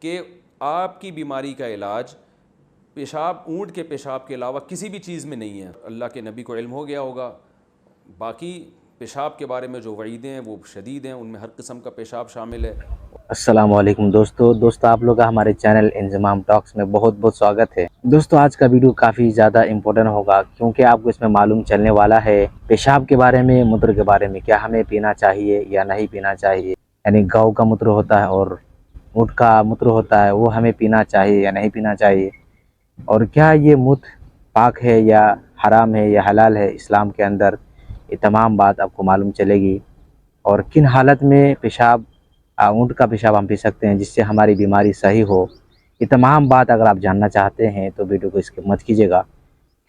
کہ آپ کی بیماری کا علاج پیشاب، اونٹ کے پیشاب کے علاوہ کسی بھی چیز میں نہیں ہے۔ اللہ کے نبی کو علم ہو گیا ہوگا، باقی پیشاب کے بارے میں جو وعیدیں ہیں وہ شدید ہیں، ان میں ہر قسم کا پیشاب شامل ہے۔ السلام علیکم دوستو آپ لوگ کا ہمارے چینل انضمام ٹاکس میں بہت بہت سواگت ہے۔ دوستو آج کا ویڈیو کافی زیادہ امپورٹنٹ ہوگا، کیونکہ آپ کو اس میں معلوم چلنے والا ہے پیشاب کے بارے میں، موتر کے بارے میں، کیا ہمیں پینا چاہیے یا نہیں پینا چاہیے، یعنی گاؤں کا موتر ہوتا ہے اور اونٹ کا موتر ہوتا ہے، وہ ہمیں پینا چاہیے یا نہیں پینا چاہیے، اور کیا یہ موتر پاک ہے یا حرام ہے یا حلال ہے اسلام کے اندر، یہ تمام بات آپ کو معلوم چلے گی۔ اور کن حالت میں پیشاب، اونٹ کا پیشاب ہم پی سکتے ہیں جس سے ہماری بیماری صحیح ہو، یہ تمام بات اگر آپ جاننا چاہتے ہیں تو ویڈیو کو اسکپ مت کیجیے گا،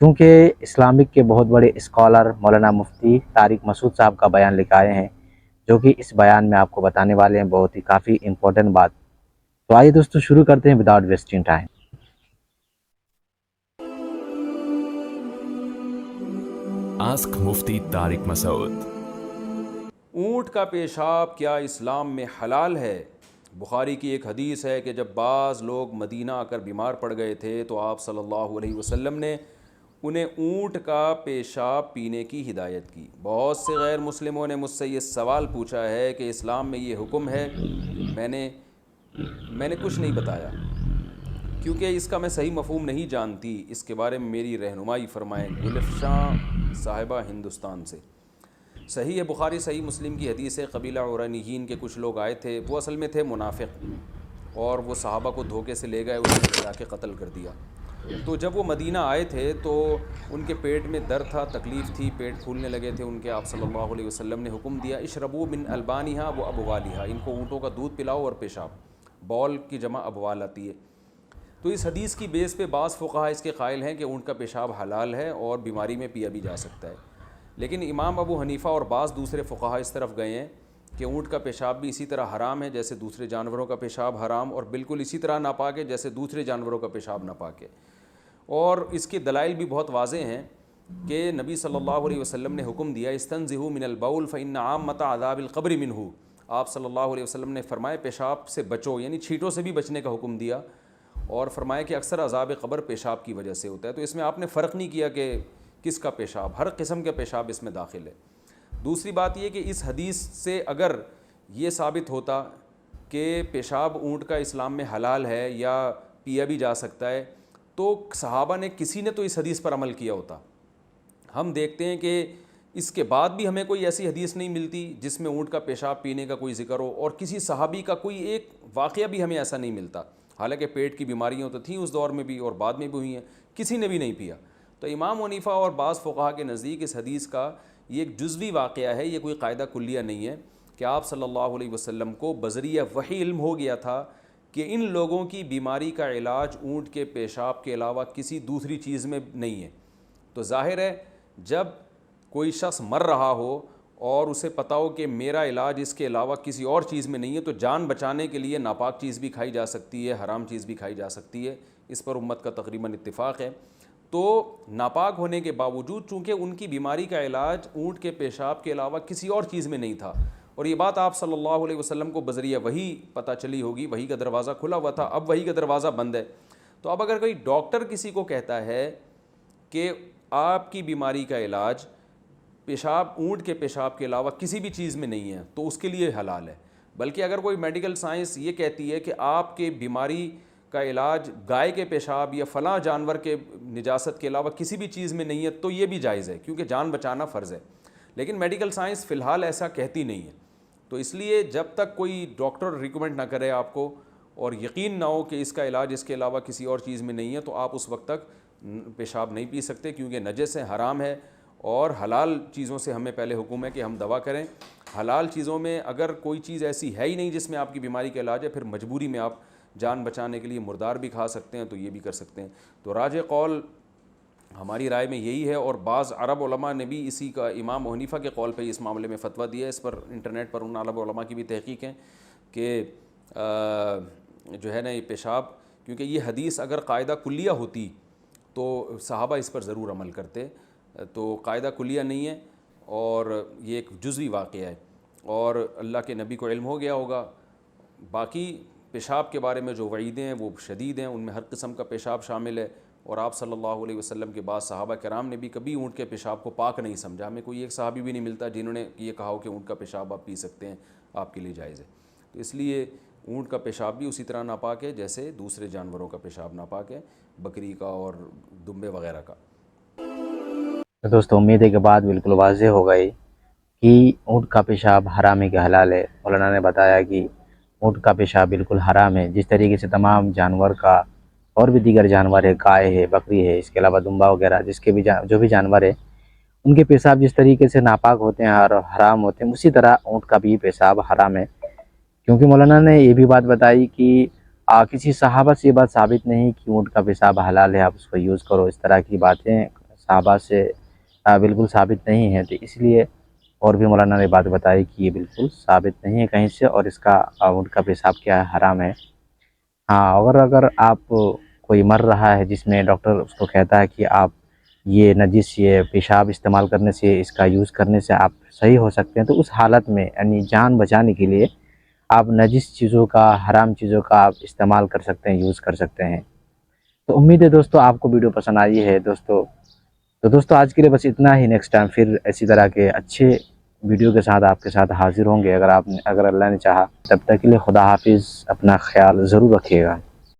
کیونکہ اسلامک کے بہت بڑے اسکالر مولانا مفتی طارق مسعود صاحب کا بیان لکھ آئے ہیں، جو کہ اس بیان میں آپ کو بتانے والے ہیں بہت ہی کافی امپورٹنٹ بات۔ تو آئیے دوستو شروع کرتے ہیں وداؤٹ ویسٹنگ ٹائم۔ آسک مفتی طارق مسعود۔ اونٹ کا پیشاب کیا اسلام میں حلال ہے؟ بخاری کی ایک حدیث ہے کہ جب بعض لوگ مدینہ آ کر بیمار پڑ گئے تھے تو آپ صلی اللہ علیہ وسلم نے انہیں اونٹ کا پیشاب پینے کی ہدایت کی۔ بہت سے غیر مسلموں نے مجھ سے یہ سوال پوچھا ہے کہ اسلام میں یہ حکم ہے، میں نے کچھ نہیں بتایا کیونکہ اس کا میں صحیح مفہوم نہیں جانتی، اس کے بارے میں میری رہنمائی فرمائیں۔ گلفشاں صاحبہ ہندوستان سے۔ صحیح ہے، بخاری صحیح مسلم کی حدیث ہے، قبیلہ عرانیین کے کچھ لوگ آئے تھے، وہ اصل میں تھے منافق، اور وہ صحابہ کو دھوکے سے لے گئے، انہوں نے جا کے قتل کر دیا۔ تو جب وہ مدینہ آئے تھے تو ان کے پیٹ میں درد تھا، تکلیف تھی، پیٹ پھولنے لگے تھے ان کے، آپ صلی اللہ علیہ وسلم نے حکم دیا اشربوا من البانہا و ابوالہا، ان کو اونٹوں کا دودھ پلاؤ اور پیشاب، بول کی جمع ابوال آتی ہے۔ تو اس حدیث کی بیس پہ بعض فقہاء اس کے قائل ہیں کہ اونٹ کا پیشاب حلال ہے اور بیماری میں پیا بھی جا سکتا ہے، لیکن امام ابو حنیفہ اور بعض دوسرے فقہاء اس طرف گئے ہیں کہ اونٹ کا پیشاب بھی اسی طرح حرام ہے جیسے دوسرے جانوروں کا پیشاب حرام، اور بالکل اسی طرح ناپاک ہے جیسے دوسرے جانوروں کا پیشاب ناپاک ہے۔ اور اس کے دلائل بھی بہت واضح ہیں کہ نبی صلی اللہ علیہ وسلم نے حکم دیا استنزہوا من البول فإن عامۃ عذاب القبر منہ، آپ صلی اللہ علیہ وسلم نے فرمایا پیشاب سے بچو، یعنی چھینٹوں سے بھی بچنے کا حکم دیا، اور فرمایا کہ اکثر عذاب قبر پیشاب کی وجہ سے ہوتا ہے۔ تو اس میں آپ نے فرق نہیں کیا کہ کس کا پیشاب، ہر قسم کا پیشاب اس میں داخل ہے۔ دوسری بات یہ کہ اس حدیث سے اگر یہ ثابت ہوتا کہ پیشاب اونٹ کا اسلام میں حلال ہے یا پیا بھی جا سکتا ہے تو صحابہ نے کسی نے تو اس حدیث پر عمل کیا ہوتا۔ ہم دیکھتے ہیں کہ اس کے بعد بھی ہمیں کوئی ایسی حدیث نہیں ملتی جس میں اونٹ کا پیشاب پینے کا کوئی ذکر ہو، اور کسی صحابی کا کوئی ایک واقعہ بھی ہمیں ایسا نہیں ملتا، حالانکہ پیٹ کی بیماریاں تو تھیں اس دور میں بھی اور بعد میں بھی ہوئی ہیں، کسی نے بھی نہیں پیا۔ تو امام حنیفہ اور بعض فقہاء کے نزدیک اس حدیث کا یہ ایک جزوی واقعہ ہے، یہ کوئی قاعدہ کلیہ نہیں ہے، کہ آپ صلی اللہ علیہ وسلم کو بذریعہ وحی علم ہو گیا تھا کہ ان لوگوں کی بیماری کا علاج اونٹ کے پیشاب کے علاوہ کسی دوسری چیز میں نہیں ہے۔ تو ظاہر ہے جب کوئی شخص مر رہا ہو اور اسے پتہ ہو کہ میرا علاج اس کے علاوہ کسی اور چیز میں نہیں ہے، تو جان بچانے کے لیے ناپاک چیز بھی کھائی جا سکتی ہے، حرام چیز بھی کھائی جا سکتی ہے، اس پر امت کا تقریباً اتفاق ہے۔ تو ناپاک ہونے کے باوجود چونکہ ان کی بیماری کا علاج اونٹ کے پیشاب کے علاوہ کسی اور چیز میں نہیں تھا، اور یہ بات آپ صلی اللہ علیہ وسلم کو بذریعہ وحی پتہ چلی ہوگی، وحی کا دروازہ کھلا ہوا تھا، اب وحی کا دروازہ بند ہے۔ تو اب اگر کوئی ڈاکٹر کسی کو کہتا ہے کہ آپ کی بیماری کا علاج پیشاب، اونٹ کے پیشاب کے علاوہ کسی بھی چیز میں نہیں ہے، تو اس کے لیے حلال ہے۔ بلکہ اگر کوئی میڈیکل سائنس یہ کہتی ہے کہ آپ کے بیماری کا علاج گائے کے پیشاب یا فلاں جانور کے نجاست کے علاوہ کسی بھی چیز میں نہیں ہے، تو یہ بھی جائز ہے، کیونکہ جان بچانا فرض ہے۔ لیکن میڈیکل سائنس فی الحال ایسا کہتی نہیں ہے، تو اس لیے جب تک کوئی ڈاکٹر ریکمنڈ نہ کرے آپ کو اور یقین نہ ہو کہ اس کا علاج اس کے علاوہ کسی اور چیز میں نہیں ہے، تو آپ اس وقت تک پیشاب نہیں پی سکتے، کیونکہ نجس ہے، حرام ہے، اور حلال چیزوں سے ہمیں پہلے حکم ہے کہ ہم دوا کریں۔ حلال چیزوں میں اگر کوئی چیز ایسی ہے ہی نہیں جس میں آپ کی بیماری کا علاج ہے، پھر مجبوری میں آپ جان بچانے کے لیے مردار بھی کھا سکتے ہیں، تو یہ بھی کر سکتے ہیں۔ تو راجح قول ہماری رائے میں یہی ہے، اور بعض عرب علماء نے بھی اسی کا، امام حنیفہ کے قول پہ اس معاملے میں فتویٰ دیا ہے۔ اس پر انٹرنیٹ پر ان عرب علماء کی بھی تحقیق ہے کہ جو ہے نا یہ پیشاب، کیونکہ یہ حدیث اگر قاعدہ کلیہ ہوتی تو صحابہ اس پر ضرور عمل کرتے، تو قاعدہ کلیہ نہیں ہے اور یہ ایک جزوی واقعہ ہے، اور اللہ کے نبی کو علم ہو گیا ہوگا، باقی پیشاب کے بارے میں جو وعیدیں ہیں وہ شدید ہیں، ان میں ہر قسم کا پیشاب شامل ہے، اور آپ صلی اللہ علیہ وسلم کے بعد صحابہ کرام نے بھی کبھی اونٹ کے پیشاب کو پاک نہیں سمجھا۔ ہمیں کوئی ایک صحابی بھی نہیں ملتا جنہوں نے یہ کہا ہو کہ اونٹ کا پیشاب آپ پی سکتے ہیں، آپ کے لیے جائز ہے۔ تو اس لیے اونٹ کا پیشاب بھی اسی طرح ناپاک ہے جیسے دوسرے جانوروں کا پیشاب ناپاک ہے، بکری کا اور دمبے وغیرہ کا۔ تو دوستوں امید ہے کہ بات بالکل واضح ہو گئی کہ اونٹ کا پیشاب حرام ہے کہ حلال ہے۔ مولانا نے بتایا کہ اونٹ کا پیشاب بالکل حرام ہے، جس طریقے سے تمام جانور کا اور بھی دیگر جانور ہے، گائے ہے، بکری ہے، اس کے علاوہ دمبا وغیرہ جس کے بھی جو بھی جانور ہے، ان کے پیشاب جس طریقے سے ناپاک ہوتے ہیں اور حرام ہوتے ہیں، اسی طرح اونٹ کا بھی پیشاب حرام ہے۔ کیونکہ مولانا نے یہ بھی بات بتائی کہ کسی صحابہ سے یہ بات ثابت نہیں کہ اونٹ کا پیشاب حلال ہے، آپ اس کو یوز کرو، اس طرح کی باتیں صحابہ سے بالکل ثابت نہیں ہیں۔ تو اس لیے اور بھی مولانا نے بات بتائی کہ یہ بالکل ثابت نہیں ہے کہیں سے، اور اس کا اونٹ کا پیشاب کیا ہے، حرام ہے۔ ہاں، اگر آپ کوئی مر رہا ہے جس میں ڈاکٹر اس کو کہتا ہے کہ آپ یہ نجس یہ پیشاب استعمال کرنے سے، اس کا یوز کرنے سے آپ صحیح ہو سکتے ہیں، تو اس حالت میں یعنی جان بچانے کے لیے آپ نجس چیزوں کا، حرام چیزوں کا آپ استعمال کر سکتے ہیں، یوز کر سکتے ہیں۔ تو امید ہے دوستو آپ کو ویڈیو پسند آئی ہے دوستو۔ تو دوستو آج کے لیے بس اتنا ہی، نیکسٹ ٹائم پھر ایسی طرح کے اچھے ویڈیو کے ساتھ آپ کے ساتھ حاضر ہوں گے اگر اللہ نے چاہا۔ تب تک کے لیے خدا حافظ، اپنا خیال ضرور رکھیے گا۔